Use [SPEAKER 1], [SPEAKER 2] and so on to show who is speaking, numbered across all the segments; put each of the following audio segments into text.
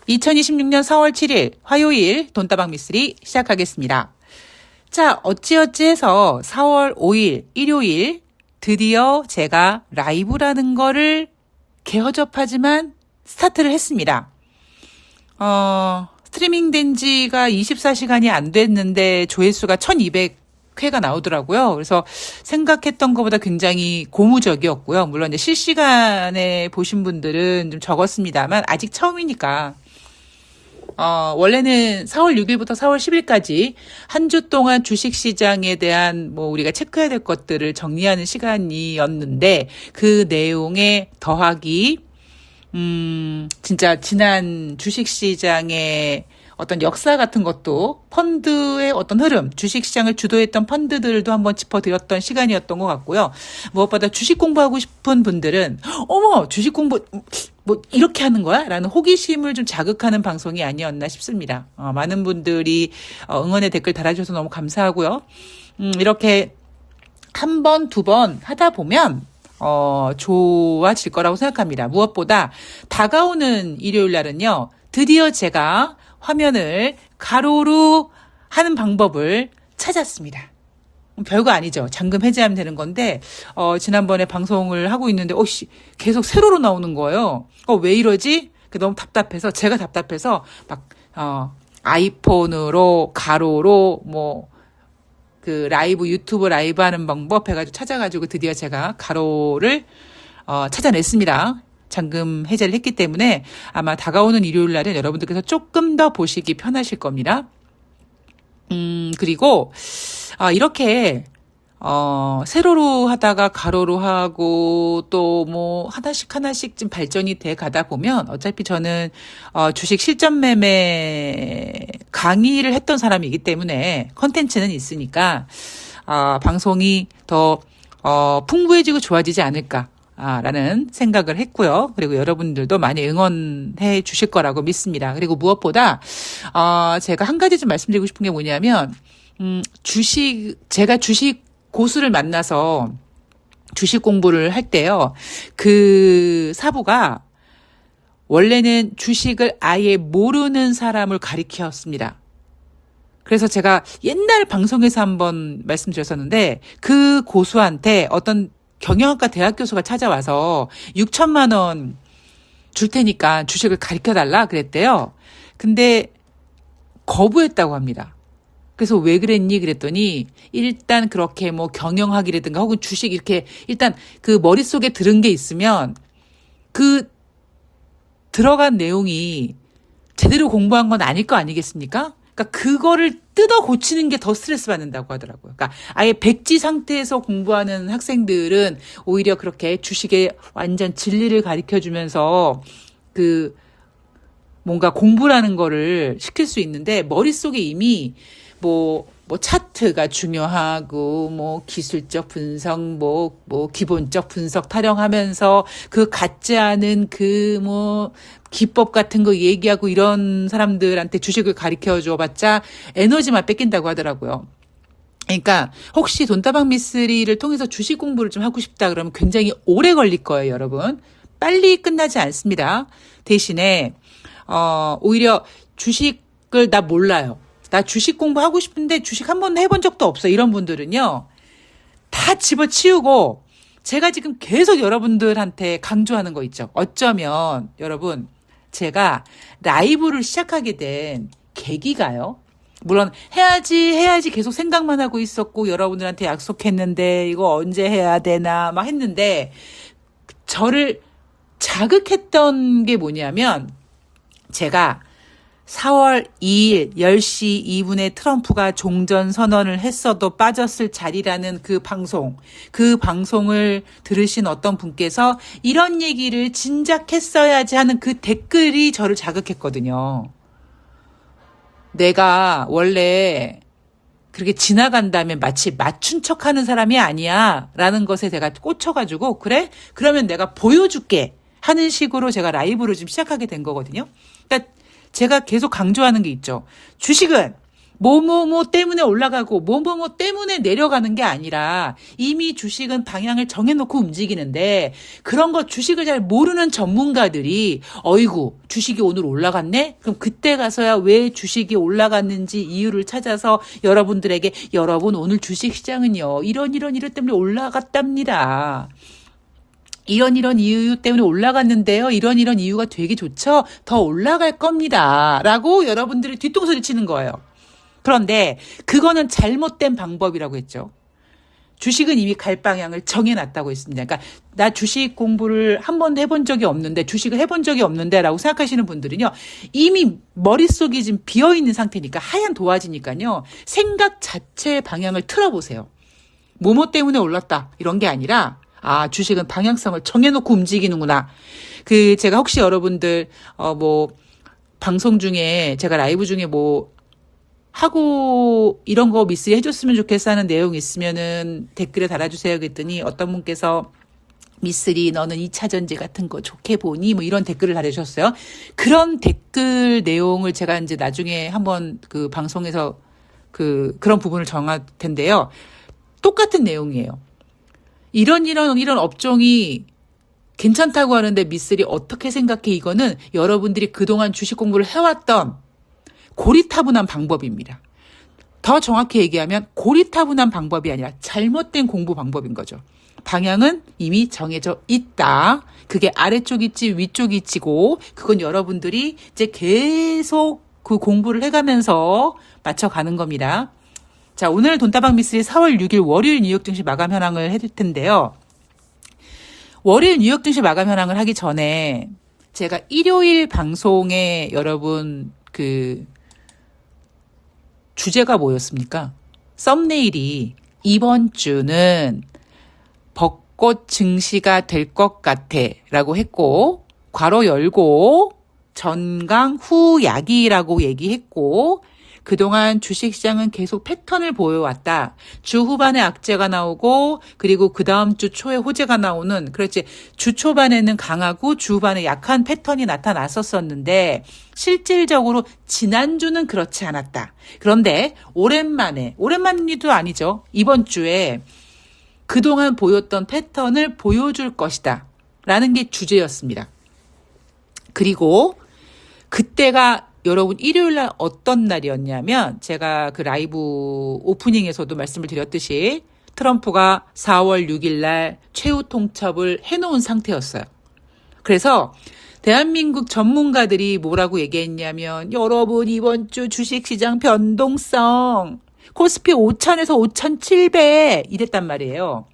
[SPEAKER 1] 2026년 4월 7일 화요일 돈다방 미쓰리 시작하겠습니다. 자, 어찌어찌 해서 4월 5일 일요일 드디어 제가 라이브라는 거를 개허접하지만 스타트를 했습니다. 스트리밍 된 지가 24시간이 안 됐는데 조회수가 1200회가 나오더라고요. 그래서 생각했던 것보다 굉장히 고무적이었고요. 물론 이제 실시간에 보신 분들은 좀 적었습니다만 아직 처음이니까. 원래는 4월 6일부터 4월 10일까지 한 주 동안 주식시장에 대한 우리가 체크해야 될 것들을 정리하는 시간이었는데 그 내용에 더하기, 진짜 지난 주식시장의 어떤 역사 같은 것도 펀드의 어떤 흐름, 주식시장을 주도했던 펀드들도 한번 짚어드렸던 시간이었던 것 같고요. 무엇보다 주식 공부하고 싶은 분들은 어머 주식 공부 이렇게 하는 거야? 라는 호기심을 좀 자극하는 방송이 아니었나 싶습니다. 많은 분들이 응원의 댓글 달아주셔서 너무 감사하고요. 이렇게 한 번, 두 번 하다 보면 좋아질 거라고 생각합니다. 무엇보다 다가오는 일요일 날은요, 드디어 제가 화면을 가로로 하는 방법을 찾았습니다. 별거 아니죠. 잠금 해제하면 되는 건데, 지난번에 방송을 하고 있는데, 계속 세로로 나오는 거예요. 왜 이러지? 너무 답답해서, 제가 답답해서, 아이폰으로, 가로로, 유튜브 라이브 하는 방법 해가지고 찾아가지고 드디어 제가 가로를, 찾아냈습니다. 잠금 해제를 했기 때문에 아마 다가오는 일요일 날은 여러분들께서 조금 더 보시기 편하실 겁니다. 그리고, 이렇게, 세로로 하다가 가로로 하고 또 하나씩 좀 발전이 돼 가다 보면 어차피 저는, 주식 실전 매매 강의를 했던 사람이기 때문에 컨텐츠는 있으니까, 방송이 더, 풍부해지고 좋아지지 않을까. 라는 생각을 했고요. 그리고 여러분들도 많이 응원해 주실 거라고 믿습니다. 그리고 무엇보다, 제가 한 가지 좀 말씀드리고 싶은 게 뭐냐면, 제가 주식 고수를 만나서 주식 공부를 할 때요, 그 사부가 원래는 주식을 아예 모르는 사람을 가리켰습니다. 그래서 제가 옛날 방송에서 한번 말씀드렸었는데, 그 고수한테 어떤 경영학과 대학 교수가 찾아와서 6천만 원 줄 테니까 주식을 가르쳐달라 그랬대요. 근데 거부했다고 합니다. 그래서 왜 그랬니? 그랬더니 일단 그렇게 경영학이라든가 혹은 주식 이렇게 일단 그 머릿속에 들은 게 있으면 그 들어간 내용이 제대로 공부한 건 아닐 거 아니겠습니까? 그러니까 그거를 뜯어 고치는 게 더 스트레스 받는다고 하더라고요. 그러니까 아예 백지 상태에서 공부하는 학생들은 오히려 그렇게 주식의 완전 진리를 가르쳐 주면서 뭔가 공부라는 거를 시킬 수 있는데 머릿속에 이미 차트가 중요하고, 기술적 분석, 기본적 분석 타령하면서 그 같지 않은 기법 같은 거 얘기하고 이런 사람들한테 주식을 가르쳐 줘봤자 에너지만 뺏긴다고 하더라고요. 그러니까 혹시 돈다방 미쓰리를 통해서 주식 공부를 좀 하고 싶다 그러면 굉장히 오래 걸릴 거예요, 여러분. 빨리 끝나지 않습니다. 대신에, 오히려 주식을 나 몰라요. 나 주식 공부하고 싶은데 주식 한 번도 해본 적도 없어. 이런 분들은요, 다 집어치우고 제가 지금 계속 여러분들한테 강조하는 거 있죠. 어쩌면 여러분, 제가 라이브를 시작하게 된 계기가요. 물론 해야지 계속 생각만 하고 있었고 여러분들한테 약속했는데 이거 언제 해야 되나 했는데 저를 자극했던 게 뭐냐면 제가 4월 2일 10시 2분에 트럼프가 종전 선언을 했어도 빠졌을 자리라는 그 방송을 들으신 어떤 분께서 이런 얘기를 진작했어야지 하는 그 댓글이 저를 자극했거든요. 내가 원래 그렇게 지나간다면 마치 맞춘 척 하는 사람이 아니야 라는 것에 내가 꽂혀가지고 그래? 그러면 내가 보여줄게 하는 식으로 제가 라이브를 좀 시작하게 된 거거든요. 그러니까 제가 계속 강조하는 게 있죠. 주식은 뭐뭐뭐 때문에 올라가고 뭐뭐뭐 때문에 내려가는 게 아니라 이미 주식은 방향을 정해놓고 움직이는데 그런 거 주식을 잘 모르는 전문가들이 어이구 주식이 오늘 올라갔네? 그럼 그때 가서야 왜 주식이 올라갔는지 이유를 찾아서 여러분들에게 여러분 오늘 주식시장은요 이런 때문에 올라갔답니다. 이런 이유 때문에 올라갔는데요. 이런 이유가 되게 좋죠. 더 올라갈 겁니다. 라고 여러분들이 뒷통수를 치는 거예요. 그런데 그거는 잘못된 방법이라고 했죠. 주식은 이미 갈 방향을 정해놨다고 했습니다. 그러니까 나 주식 공부를 한 번도 해본 적이 없는데 주식을 해본 적이 없는데 라고 생각하시는 분들은요. 이미 머릿속이 지금 비어있는 상태니까 하얀 도화지니까요. 생각 자체의 방향을 틀어보세요. 뭐뭐 때문에 올랐다 이런 게 아니라 아 주식은 방향성을 정해놓고 움직이는구나. 제가 혹시 여러분들 방송 중에 제가 라이브 중에 하고 이런 거 미스 해줬으면 좋겠어 하는 내용 있으면은 댓글에 달아주세요. 그랬더니 어떤 분께서 미스리 너는 2차 전지 같은 거 좋게 보니 이런 댓글을 달아주셨어요. 그런 댓글 내용을 제가 이제 나중에 한번 방송에서 그런 부분을 정할 텐데요. 똑같은 내용이에요. 이런 업종이 괜찮다고 하는데 미스리 어떻게 생각해? 이거는 여러분들이 그동안 주식 공부를 해왔던 고리타분한 방법입니다. 더 정확히 얘기하면 고리타분한 방법이 아니라 잘못된 공부 방법인 거죠. 방향은 이미 정해져 있다. 그게 아래쪽 있지 위쪽 있지고 그건 여러분들이 이제 계속 그 공부를 해가면서 맞춰가는 겁니다. 자, 오늘 돈다방 미스리 4월 6일 월요일 뉴욕 증시 마감 현황을 해줄 텐데요. 월요일 뉴욕 증시 마감 현황을 하기 전에 제가 일요일 방송에 여러분 주제가 뭐였습니까? 썸네일이 이번 주는 벚꽃 증시가 될 것 같아 라고 했고 괄호 열고 전강 후 약이라고 얘기했고 그동안 주식시장은 계속 패턴을 보여왔다. 주 후반에 악재가 나오고 그리고 그 다음 주 초에 호재가 나오는 그렇지 주 초반에는 강하고 주 후반에 약한 패턴이 나타났었는데 실질적으로 지난주는 그렇지 않았다. 그런데 오랜만이도 아니죠. 이번 주에 그동안 보였던 패턴을 보여줄 것이다. 라는 게 주제였습니다. 그리고 그때가 여러분 일요일 날 어떤 날이었냐면 제가 그 라이브 오프닝에서도 말씀을 드렸듯이 트럼프가 4월 6일 날 최후 통첩을 해놓은 상태였어요. 그래서 대한민국 전문가들이 뭐라고 얘기했냐면 여러분 이번 주 주식시장 변동성 코스피 5,000에서 5,700 이랬단 말이에요.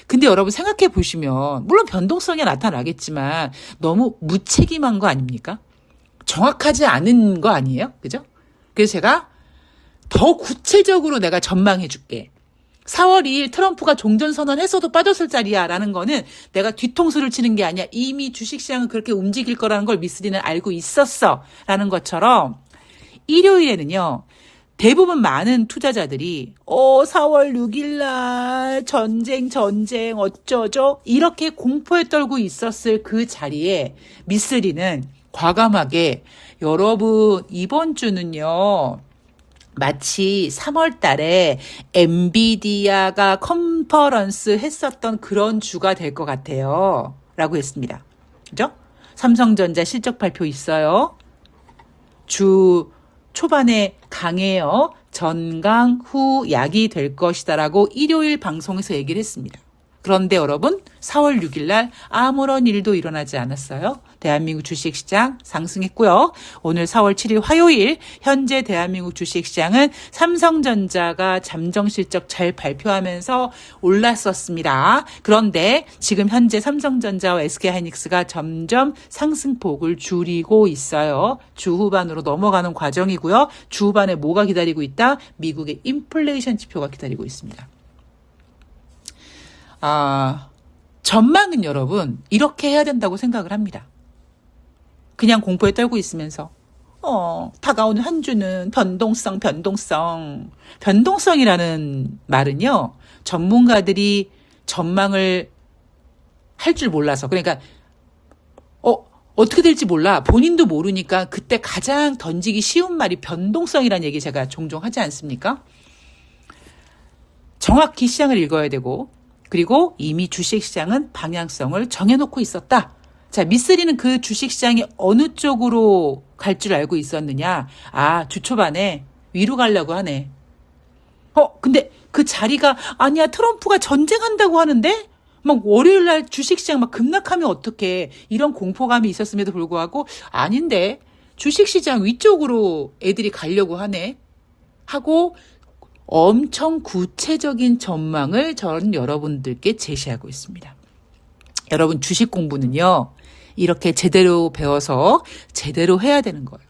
[SPEAKER 1] 근데 여러분 생각해 보시면 물론 변동성이 나타나겠지만 너무 무책임한 거 아닙니까? 정확하지 않은 거 아니에요? 그죠? 그래서 제가 더 구체적으로 내가 전망해 줄게. 4월 2일 트럼프가 종전선언했어도 빠졌을 자리야 라는 거는 내가 뒤통수를 치는 게 아니야. 이미 주식시장은 그렇게 움직일 거라는 걸 미스리는 알고 있었어 라는 것처럼 일요일에는요. 대부분 많은 투자자들이 4월 6일 날 전쟁 어쩌죠? 이렇게 공포에 떨고 있었을 그 자리에 미스리는 과감하게 여러분 이번 주는요. 마치 3월 달에 엔비디아가 컨퍼런스 했었던 그런 주가 될 것 같아요. 라고 했습니다. 그죠? 삼성전자 실적 발표 있어요. 주 초반에 강해요. 전강 후 약이 될 것이다라고 일요일 방송에서 얘기를 했습니다. 그런데 여러분 4월 6일 날 아무런 일도 일어나지 않았어요. 대한민국 주식시장 상승했고요. 오늘 4월 7일 화요일 현재 대한민국 주식시장은 삼성전자가 잠정 실적 잘 발표하면서 올랐었습니다. 그런데 지금 현재 삼성전자와 SK하이닉스가 점점 상승폭을 줄이고 있어요. 주 후반으로 넘어가는 과정이고요. 주 후반에 뭐가 기다리고 있다? 미국의 인플레이션 지표가 기다리고 있습니다. 전망은 여러분 이렇게 해야 된다고 생각을 합니다. 그냥 공포에 떨고 있으면서 다가오는 한 주는 변동성이라는 말은요. 전문가들이 전망을 할 줄 몰라서 그러니까 어떻게 될지 몰라. 본인도 모르니까 그때 가장 던지기 쉬운 말이 변동성이라는 얘기 제가 종종 하지 않습니까? 정확히 시장을 읽어야 되고, 그리고 이미 주식시장은 방향성을 정해놓고 있었다. 자, 미쓰리는 그 주식시장이 어느 쪽으로 갈 줄 알고 있었느냐. 아, 주 초반에 위로 가려고 하네. 근데 그 자리가, 아니야, 트럼프가 전쟁한다고 하는데? 막 월요일 날 주식시장 막 급락하면 어떡해. 이런 공포감이 있었음에도 불구하고, 아닌데, 주식시장 위쪽으로 애들이 가려고 하네. 하고, 엄청 구체적인 전망을 전 여러분들께 제시하고 있습니다. 여러분, 주식 공부는요, 이렇게 제대로 배워서 제대로 해야 되는 거예요.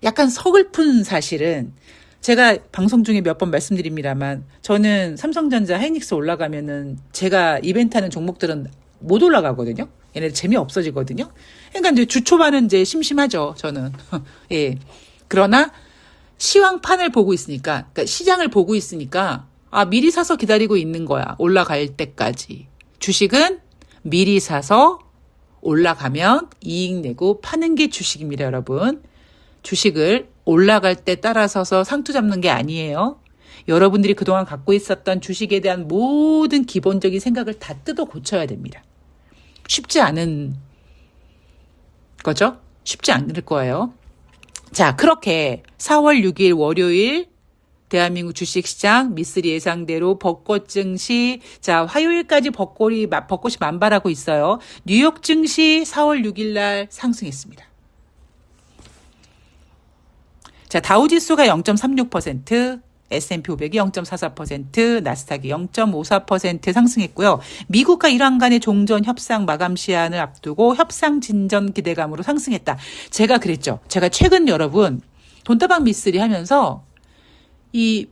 [SPEAKER 1] 약간 서글픈 사실은 제가 방송 중에 몇 번 말씀드립니다만 저는 삼성전자 하이닉스 올라가면은 제가 이벤트 하는 종목들은 못 올라가거든요. 얘네들 재미없어지거든요. 그러니까 이제 주 초반은 이제 심심하죠, 저는. 예. 그러나 시황판을 보고 있으니까, 그러니까 시장을 보고 있으니까, 미리 사서 기다리고 있는 거야. 올라갈 때까지. 주식은 미리 사서 올라가면 이익 내고 파는 게 주식입니다, 여러분. 주식을 올라갈 때 따라서서 상투 잡는 게 아니에요. 여러분들이 그동안 갖고 있었던 주식에 대한 모든 기본적인 생각을 다 뜯어 고쳐야 됩니다. 쉽지 않은 거죠? 쉽지 않을 거예요. 자, 그렇게 4월 6일 월요일 대한민국 주식시장 미쓰리 예상대로 벚꽃 증시, 자, 화요일까지 벚꽃이 만발하고 있어요. 뉴욕 증시 4월 6일 날 상승했습니다. 자, 다우지수가 0.36%, S&P 500이 0.44%, 나스닥이 0.54% 상승했고요. 미국과 이란 간의 종전 협상 마감 시한을 앞두고 협상 진전 기대감으로 상승했다. 제가 그랬죠. 제가 최근 여러분 돈다방 미쓰리 하면서 이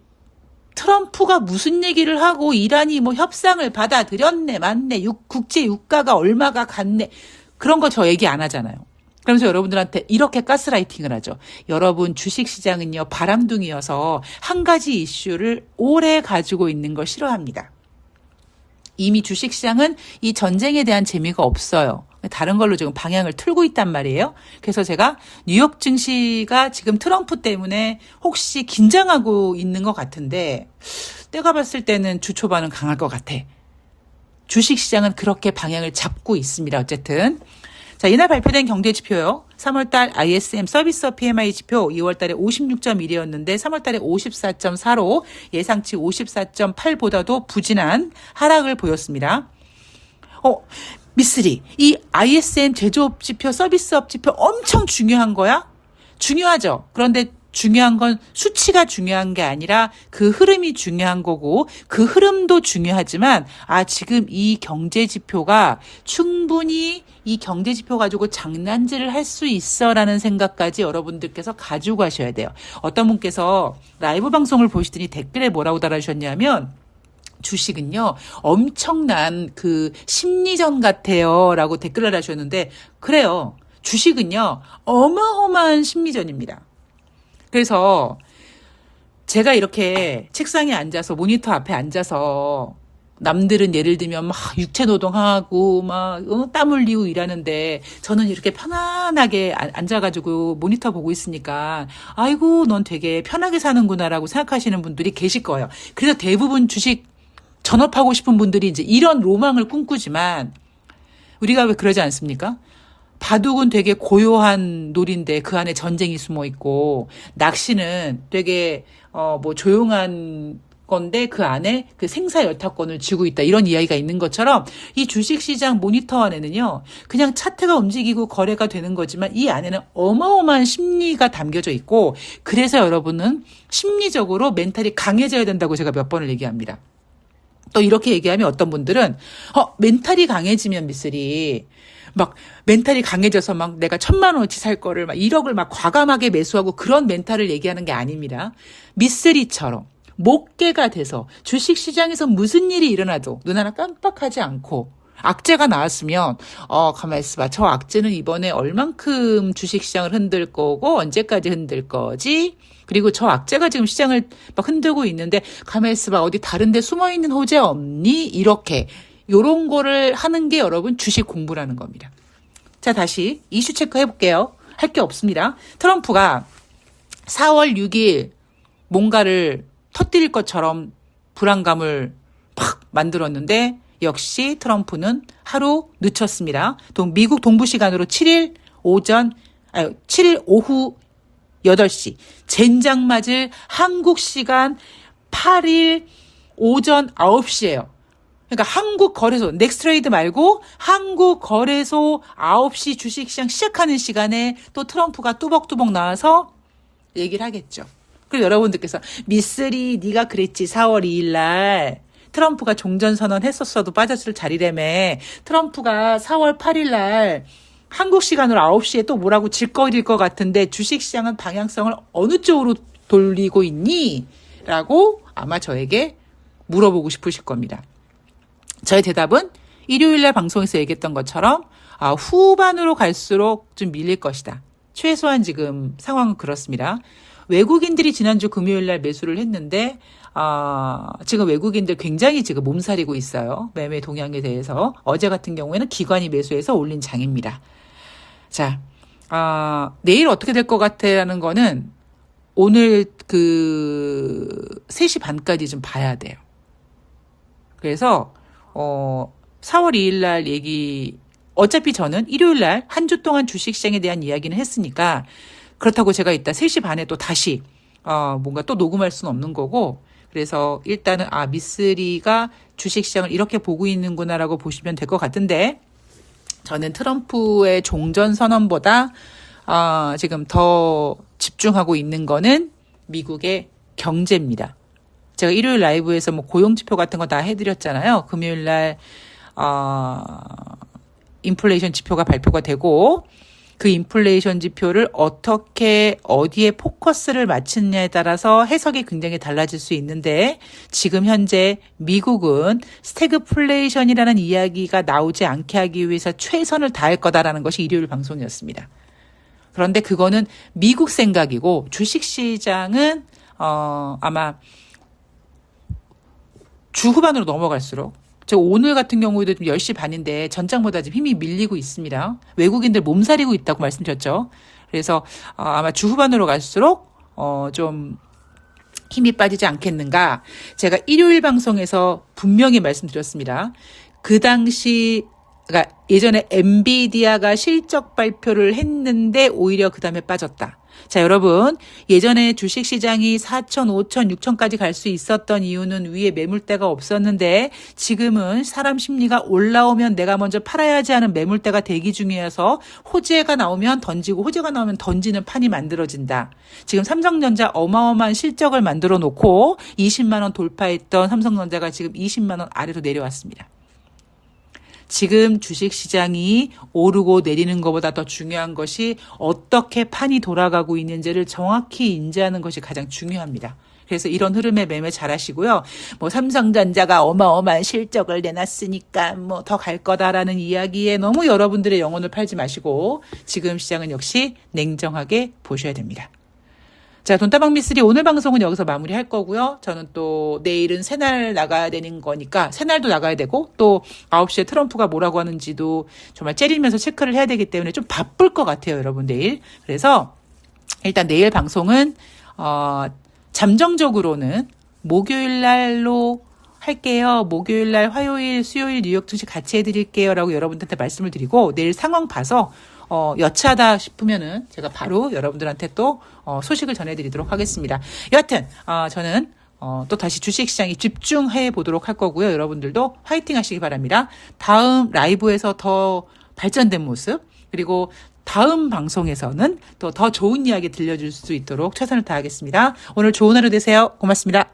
[SPEAKER 1] 트럼프가 무슨 얘기를 하고 이란이 뭐 협상을 받아들였네, 맞네, 국제 유가가 얼마가 갔네, 그런 거 저 얘기 안 하잖아요. 그러면서 여러분들한테 이렇게 가스라이팅을 하죠. 여러분, 주식시장은요, 바람둥이여서 한 가지 이슈를 오래 가지고 있는 걸 싫어합니다. 이미 주식시장은 이 전쟁에 대한 재미가 없어요. 다른 걸로 지금 방향을 틀고 있단 말이에요. 그래서 제가 뉴욕 증시가 지금 트럼프 때문에 혹시 긴장하고 있는 것 같은데, 때가 봤을 때는 주 초반은 강할 것 같아. 주식시장은 그렇게 방향을 잡고 있습니다. 어쨌든. 자, 이날 발표된 경제지표요. 3월달 ISM 서비스업 PMI 지표 2월달에 56.1이었는데 3월달에 54.4로 예상치 54.8보다도 부진한 하락을 보였습니다. 미쓰리, 이 ISM 제조업 지표, 서비스업 지표 엄청 중요한 거야? 중요하죠. 그런데 중요한 건 수치가 중요한 게 아니라 그 흐름이 중요한 거고, 그 흐름도 중요하지만 지금 이 경제 지표가 충분히 이 경제 지표 가지고 장난질을 할 수 있어라는 생각까지 여러분들께서 가지고 가셔야 돼요. 어떤 분께서 라이브 방송을 보시더니 댓글에 뭐라고 달아주셨냐면, 주식은요, 엄청난 그 심리전 같아요 라고 댓글을 하셨는데, 그래요. 주식은요, 어마어마한 심리전입니다. 그래서 제가 이렇게 책상에 앉아서, 모니터 앞에 앉아서 남들은 예를 들면 막 육체 노동하고 막 땀 흘리고 일하는데 저는 이렇게 편안하게 앉아가지고 모니터 보고 있으니까 아이고 넌 되게 편하게 사는구나라고 생각하시는 분들이 계실 거예요. 그래서 대부분 주식 전업하고 싶은 분들이 이제 이런 로망을 꿈꾸지만 우리가 왜 그러지 않습니까? 바둑은 되게 고요한 놀인데 그 안에 전쟁이 숨어 있고, 낚시는 되게 조용한 건데 그 안에 그 생사여타권을 쥐고 있다, 이런 이야기가 있는 것처럼 이 주식시장 모니터 안에는요, 그냥 차트가 움직이고 거래가 되는 거지만 이 안에는 어마어마한 심리가 담겨져 있고, 그래서 여러분은 심리적으로 멘탈이 강해져야 된다고 제가 몇 번을 얘기합니다. 또 이렇게 얘기하면 어떤 분들은 멘탈이 강해지면 미쓰리 막 멘탈이 강해져서 막 내가 1,000만 원어치 살 거를 막 1억을 막 과감하게 매수하고 그런 멘탈을 얘기하는 게 아닙니다. 미쓰리처럼 목계가 돼서 주식시장에서 무슨 일이 일어나도 눈 하나 깜빡하지 않고, 악재가 나왔으면 가만히 있어봐, 저 악재는 이번에 얼만큼 주식시장을 흔들 거고 언제까지 흔들 거지, 그리고 저 악재가 지금 시장을 막 흔들고 있는데 가만히 있어봐, 어디 다른 데 숨어있는 호재 없니, 이렇게 요런 거를 하는 게 여러분 주식 공부라는 겁니다. 자, 다시 이슈 체크 해볼게요. 할 게 없습니다. 트럼프가 4월 6일 뭔가를 터뜨릴 것처럼 불안감을 팍 만들었는데 역시 트럼프는 하루 늦췄습니다. 미국 동부 시간으로 7일 오후 8시 젠장 맞을 한국 시간 8일 오전 9시예요. 그러니까 한국 거래소, 넥스트레이드 말고 한국 거래소 9시 주식시장 시작하는 시간에 또 트럼프가 뚜벅뚜벅 나와서 얘기를 하겠죠. 그리고 여러분들께서 미쓰리 네가 그랬지 4월 2일 날 트럼프가 종전선언 했었어도 빠졌을 자리라며 트럼프가 4월 8일 날 한국 시간으로 9시에 또 뭐라고 질거릴 것 같은데 주식시장은 방향성을 어느 쪽으로 돌리고 있니? 라고 아마 저에게 물어보고 싶으실 겁니다. 저의 대답은 일요일날 방송에서 얘기했던 것처럼 후반으로 갈수록 좀 밀릴 것이다. 최소한 지금 상황은 그렇습니다. 외국인들이 지난주 금요일날 매수를 했는데 지금 외국인들 굉장히 지금 몸살이고 있어요. 매매 동향에 대해서. 어제 같은 경우에는 기관이 매수해서 올린 장입니다. 자, 내일 어떻게 될 것 같아라는 거는 오늘 3시 반까지 좀 봐야 돼요. 그래서 4월 2일 날 어차피 저는 일요일 날 한 주 동안 주식시장에 대한 이야기는 했으니까 그렇다고 제가 이따 3시 반에 또 다시 뭔가 또 녹음할 수는 없는 거고 그래서 일단은 미쓰리가 주식시장을 이렇게 보고 있는구나라고 보시면 될 것 같은데 저는 트럼프의 종전선언보다 지금 더 집중하고 있는 거는 미국의 경제입니다. 제가 일요일 라이브에서 고용지표 같은 거 다 해드렸잖아요. 금요일 날 인플레이션 지표가 발표가 되고 그 인플레이션 지표를 어디에 포커스를 맞추느냐에 따라서 해석이 굉장히 달라질 수 있는데 지금 현재 미국은 스태그플레이션이라는 이야기가 나오지 않게 하기 위해서 최선을 다할 거다라는 것이 일요일 방송이었습니다. 그런데 그거는 미국 생각이고 주식시장은 아마 주 후반으로 넘어갈수록 제가 오늘 같은 경우에도 좀 10시 반인데 전장보다 좀 힘이 밀리고 있습니다. 외국인들 몸살이고 있다고 말씀드렸죠. 그래서 아마 주 후반으로 갈수록 좀 힘이 빠지지 않겠는가. 제가 일요일 방송에서 분명히 말씀드렸습니다. 그 당시 그러니까 예전에 엔비디아가 실적 발표를 했는데 오히려 그 다음에 빠졌다. 자, 여러분, 예전에 주식시장이 4천, 5천, 6천까지 갈 수 있었던 이유는 위에 매물대가 없었는데 지금은 사람 심리가 올라오면 내가 먼저 팔아야지 하는 매물대가 대기 중이어서 호재가 나오면 던지고 호재가 나오면 던지는 판이 만들어진다. 지금 삼성전자 어마어마한 실적을 만들어 놓고 20만 원 돌파했던 삼성전자가 지금 20만 원 아래로 내려왔습니다. 지금 주식시장이 오르고 내리는 것보다 더 중요한 것이 어떻게 판이 돌아가고 있는지를 정확히 인지하는 것이 가장 중요합니다. 그래서 이런 흐름에 매매 잘 하시고요. 삼성전자가 어마어마한 실적을 내놨으니까 더 갈 거다라는 이야기에 너무 여러분들의 영혼을 팔지 마시고 지금 시장은 역시 냉정하게 보셔야 됩니다. 자, 돈다방 미쓰리 오늘 방송은 여기서 마무리할 거고요. 저는 또 내일은 새날 나가야 되는 거니까 새날도 나가야 되고 또 9시에 트럼프가 뭐라고 하는지도 정말 째리면서 체크를 해야 되기 때문에 좀 바쁠 것 같아요, 여러분 내일. 그래서 일단 내일 방송은 잠정적으로는 목요일 날로 할게요. 목요일 날, 화요일, 수요일 뉴욕 증시 같이 해드릴게요. 라고 여러분들한테 말씀을 드리고 내일 상황 봐서 여차하다 싶으면은 제가 바로 여러분들한테 또 소식을 전해드리도록 하겠습니다. 여하튼 저는 또 다시 주식시장에 집중해 보도록 할 거고요. 여러분들도 화이팅 하시기 바랍니다. 다음 라이브에서 더 발전된 모습 그리고 다음 방송에서는 또 더 좋은 이야기 들려줄 수 있도록 최선을 다하겠습니다. 오늘 좋은 하루 되세요. 고맙습니다.